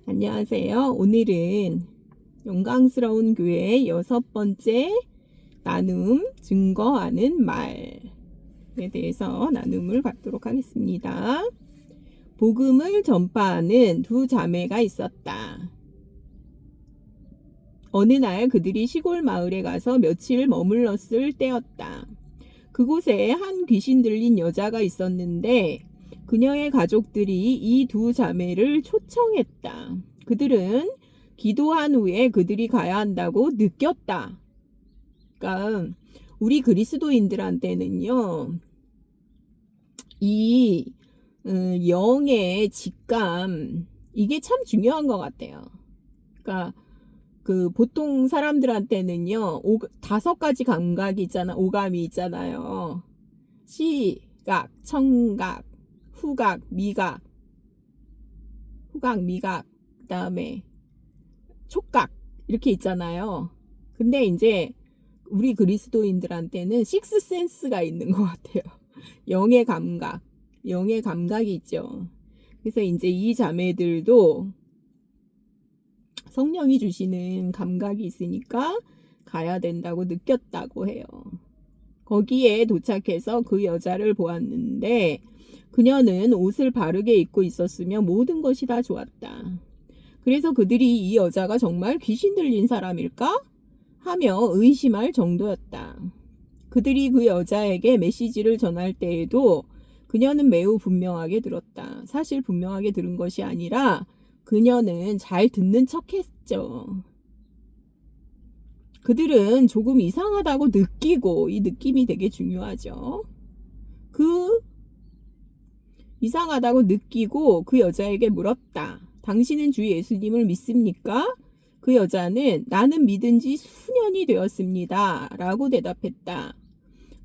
안녕하세요. 오늘은 영광스러운 교회의 6번째 나눔, 증거하는 말에 대해서 나눔을 갖도록 하겠습니다. 복음을 전파하는 두 자매가 있었다. 어느 날 그들이 시골 마을에 가서 며칠 머물렀을 때였다. 그곳에 한 귀신 들린 여자가 있었는데 그녀의 가족들이 이 두 자매를 초청했다. 그들은 기도한 후에 그들이 가야 한다고 느꼈다. 그러니까 우리 그리스도인들한테는요, 이 영의 직감, 이게 참 중요한 것 같아요. 그러니까 그 보통 사람들한테는요, 5가지 감각이 있잖아, 오감이 있잖아요. 시각, 청각, 후각, 미각, 그 다음에 촉각, 이렇게 있잖아요. 근데 이제 우리 그리스도인들한테는 식스센스가 있는 것 같아요. 영의 감각이 있죠. 그래서 이제 이 자매들도 성령이 주시는 감각이 있으니까 가야 된다고 느꼈다고 해요. 거기에 도착해서 그 여자를 보았는데 그녀는 옷을 바르게 입고 있었으며 모든 것이 다 좋았다. 그래서 그들이 이 여자가 정말 귀신 들린 사람일까? 하며 의심할 정도였다. 그들이 그 여자에게 메시지를 전할 때에도 그녀는 매우 분명하게 들었다. 사실 분명하게 들은 것이 아니라 그녀는 잘 듣는 척했죠. 그들은 조금 이상하다고 느끼고, 이 느낌이 되게 중요하죠. 이상하다고 느끼고 그 여자에게 물었다. 당신은 주 예수님을 믿습니까? 그 여자는 나는 믿은 지 수년이 되었습니다. 라고 대답했다.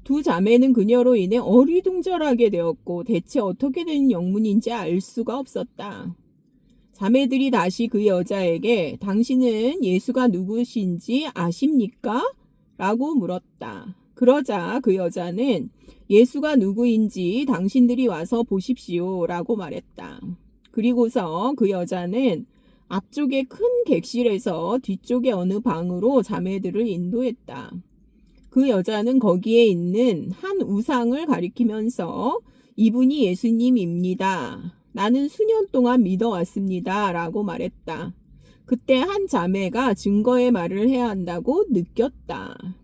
두 자매는 그녀로 인해 어리둥절하게 되었고 대체 어떻게 된 영문인지 알 수가 없었다. 자매들이 다시 그 여자에게 당신은 예수가 누구신지 아십니까? 라고 물었다. 그러자 그 여자는 예수가 누구인지 당신들이 와서 보십시오 라고 말했다. 그리고서 그 여자는 앞쪽에 큰 객실에서 뒤쪽에 어느 방으로 자매들을 인도했다. 그 여자는 거기에 있는 한 우상을 가리키면서 이분이 예수님입니다. 나는 수년 동안 믿어왔습니다. 라고 말했다. 그때 한 자매가 증거의 말을 해야 한다고 느꼈다.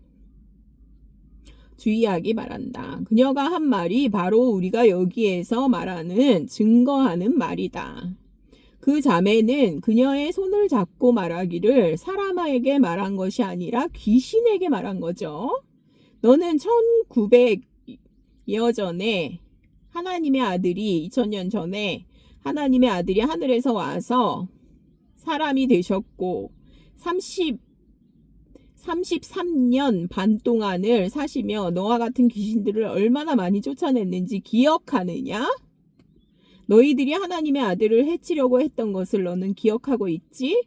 주의하기 바란다. 그녀가 한 말이 바로 우리가 여기에서 말하는 증거하는 말이다. 그 자매는 그녀의 손을 잡고 말하기를 사람에게 말한 것이 아니라 귀신에게 말한 거죠. 너는 1900여 전에 하나님의 아들이 2000년 전에 하나님의 아들이 하늘에서 와서 사람이 되셨고 33년 반 동안을 사시며 너와 같은 귀신들을 얼마나 많이 쫓아냈는지 기억하느냐? 너희들이 하나님의 아들을 해치려고 했던 것을 너는 기억하고 있지?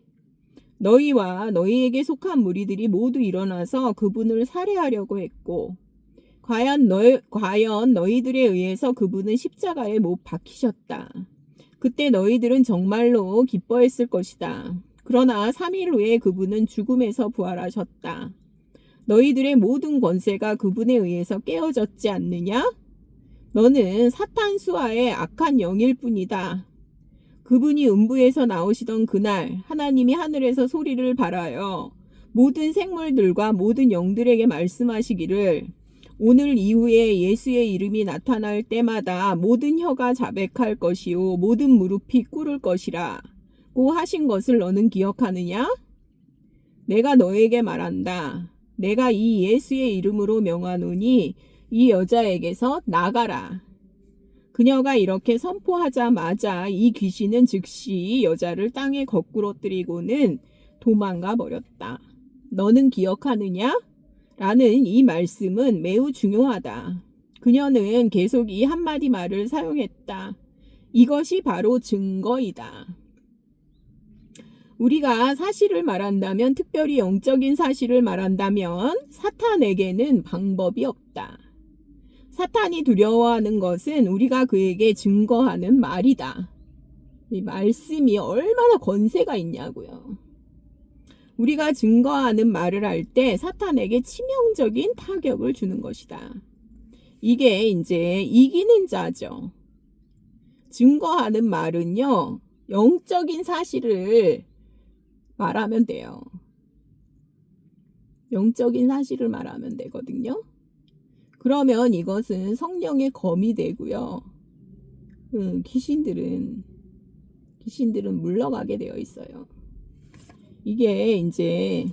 너희와 너희에게 속한 무리들이 모두 일어나서 그분을 살해하려고 했고 과연 너희들에 의해서 그분은 십자가에 못 박히셨다. 그때 너희들은 정말로 기뻐했을 것이다. 그러나 3일 후에 그분은 죽음에서 부활하셨다. 너희들의 모든 권세가 그분에 의해서 깨어졌지 않느냐? 너는 사탄 수하의 악한 영일 뿐이다. 그분이 음부에서 나오시던 그날 하나님이 하늘에서 소리를 발하여 모든 생물들과 모든 영들에게 말씀하시기를 오늘 이후에 예수의 이름이 나타날 때마다 모든 혀가 자백할 것이요 모든 무릎이 꿇을 것이라 고 하신 것을 너는 기억하느냐? 내가 너에게 말한다. 내가 이 예수의 이름으로 명하노니 이 여자에게서 나가라. 그녀가 이렇게 선포하자마자 이 귀신은 즉시 여자를 땅에 거꾸러뜨리고는 도망가 버렸다. 너는 기억하느냐? 라는 이 말씀은 매우 중요하다. 그녀는 계속 이 한마디 말을 사용했다. 이것이 바로 증거이다. 우리가 사실을 말한다면, 특별히 영적인 사실을 말한다면 사탄에게는 방법이 없다. 사탄이 두려워하는 것은 우리가 그에게 증거하는 말이다. 이 말씀이 얼마나 권세가 있냐고요. 우리가 증거하는 말을 할 때 사탄에게 치명적인 타격을 주는 것이다. 이게 이제 이기는 자죠. 증거하는 말은요, 영적인 사실을 말하면 돼요. 영적인 사실을 말하면 되거든요. 그러면 이것은 성령의 검이 되고요. 귀신들은 물러가게 되어 있어요. 이게 이제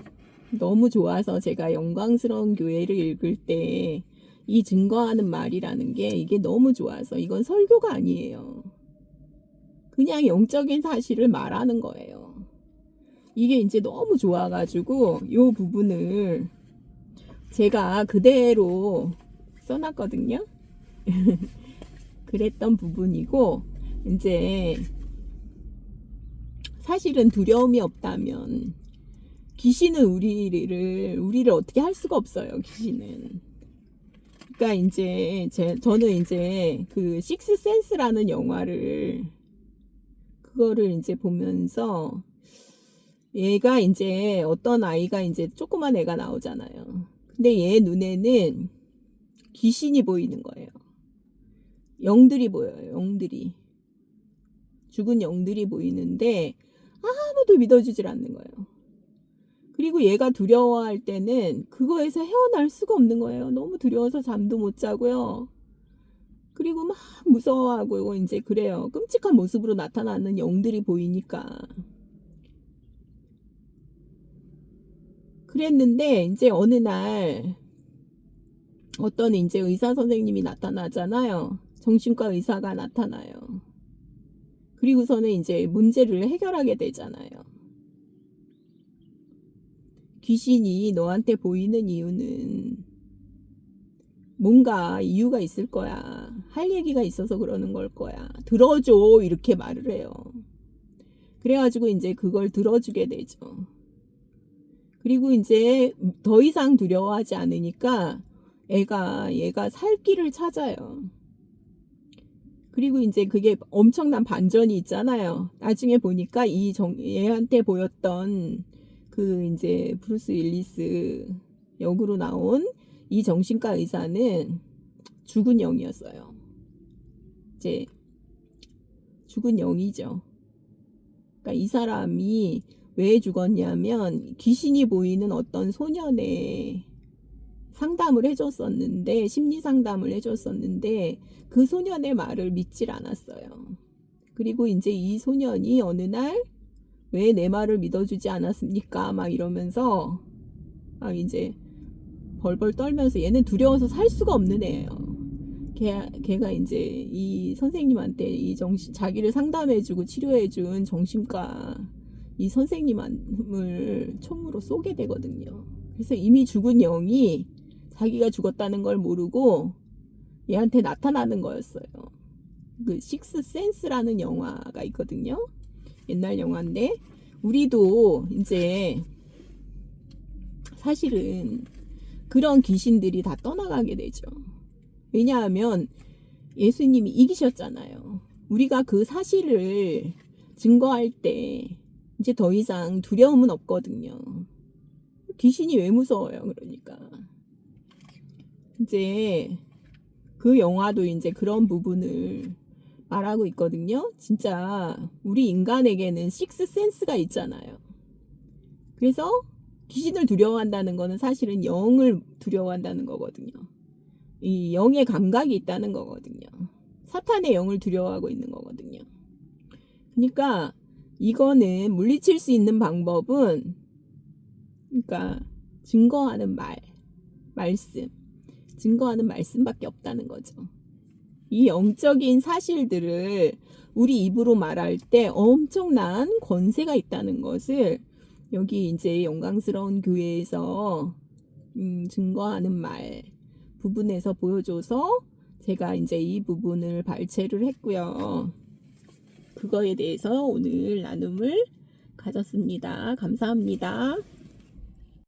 너무 좋아서 제가 영광스러운 교회를 읽을 때 이 증거하는 말이라는 게 이게 너무 좋아서 이건 설교가 아니에요. 그냥 영적인 사실을 말하는 거예요. 이게 이제 너무 좋아가지고 이 부분을 제가 그대로 써놨거든요. 그랬던 부분이고, 이제 사실은 두려움이 없다면 귀신은 우리를 어떻게 할 수가 없어요. 귀신은. 그러니까 이제 저는 이제 그 식스센스라는 영화를 그거를 이제 보면서 얘가 이제 어떤 아이가 이제 조그만 애가 나오잖아요. 근데 얘 눈에는 귀신이 보이는 거예요. 영들이 보여요. 영들이. 죽은 영들이 보이는데 아무도 믿어주질 않는 거예요. 그리고 얘가 두려워할 때는 그거에서 헤어날 수가 없는 거예요. 너무 두려워서 잠도 못 자고요. 그리고 막 무서워하고 이제 그래요. 끔찍한 모습으로 나타나는 영들이 보이니까. 그랬는데 이제 어느 날 어떤 이제 의사 선생님이 나타나잖아요. 정신과 의사가 나타나요. 그리고서는 이제 문제를 해결하게 되잖아요. 귀신이 너한테 보이는 이유는 뭔가 이유가 있을 거야. 할 얘기가 있어서 그러는 걸 거야. 들어줘. 이렇게 말을 해요. 그래가지고 이제 그걸 들어주게 되죠. 그리고 이제 더 이상 두려워하지 않으니까 얘가 살 길을 찾아요. 그리고 이제 그게 엄청난 반전이 있잖아요. 나중에 보니까 얘한테 보였던 그 이제 브루스 윌리스 역으로 나온 이 정신과 의사는 죽은 영이었어요. 이제 죽은 영이죠. 그러니까 이 사람이 왜 죽었냐면 귀신이 보이는 어떤 소년의 상담을 해줬었는데, 심리 상담을 해줬었는데 그 소년의 말을 믿질 않았어요. 그리고 이제 이 소년이 어느 날 왜 내 말을 믿어주지 않았습니까? 막 이러면서 이제 벌벌 떨면서 얘는 두려워서 살 수가 없는 애예요. 걔가 이제 이 선생님한테 자기를 상담해주고 치료해준 정신과 이 선생님을 총으로 쏘게 되거든요. 그래서 이미 죽은 영이 자기가 죽었다는 걸 모르고 얘한테 나타나는 거였어요. 그 식스센스라는 영화가 있거든요. 옛날 영화인데 우리도 이제 사실은 그런 귀신들이 다 떠나가게 되죠. 왜냐하면 예수님이 이기셨잖아요. 우리가 그 사실을 증거할 때 이제 더 이상 두려움은 없거든요. 귀신이 왜 무서워요? 그러니까 이제 그 영화도 이제 그런 부분을 말하고 있거든요. 진짜 우리 인간에게는 식스센스가 있잖아요. 그래서 귀신을 두려워한다는 거는 사실은 영을 두려워한다는 거거든요. 이 영의 감각이 있다는 거거든요. 사탄의 영을 두려워하고 있는 거거든요. 그러니까 이거는 물리칠 수 있는 방법은 그러니까 증거하는 말씀, 증거하는 말씀밖에 없다는 거죠. 이 영적인 사실들을 우리 입으로 말할 때 엄청난 권세가 있다는 것을 여기 이제 영광스러운 교회에서 증거하는 말 부분에서 보여줘서 제가 이제 이 부분을 발췌를 했고요. 그거에 대해서 오늘 나눔을 가졌습니다. 감사합니다.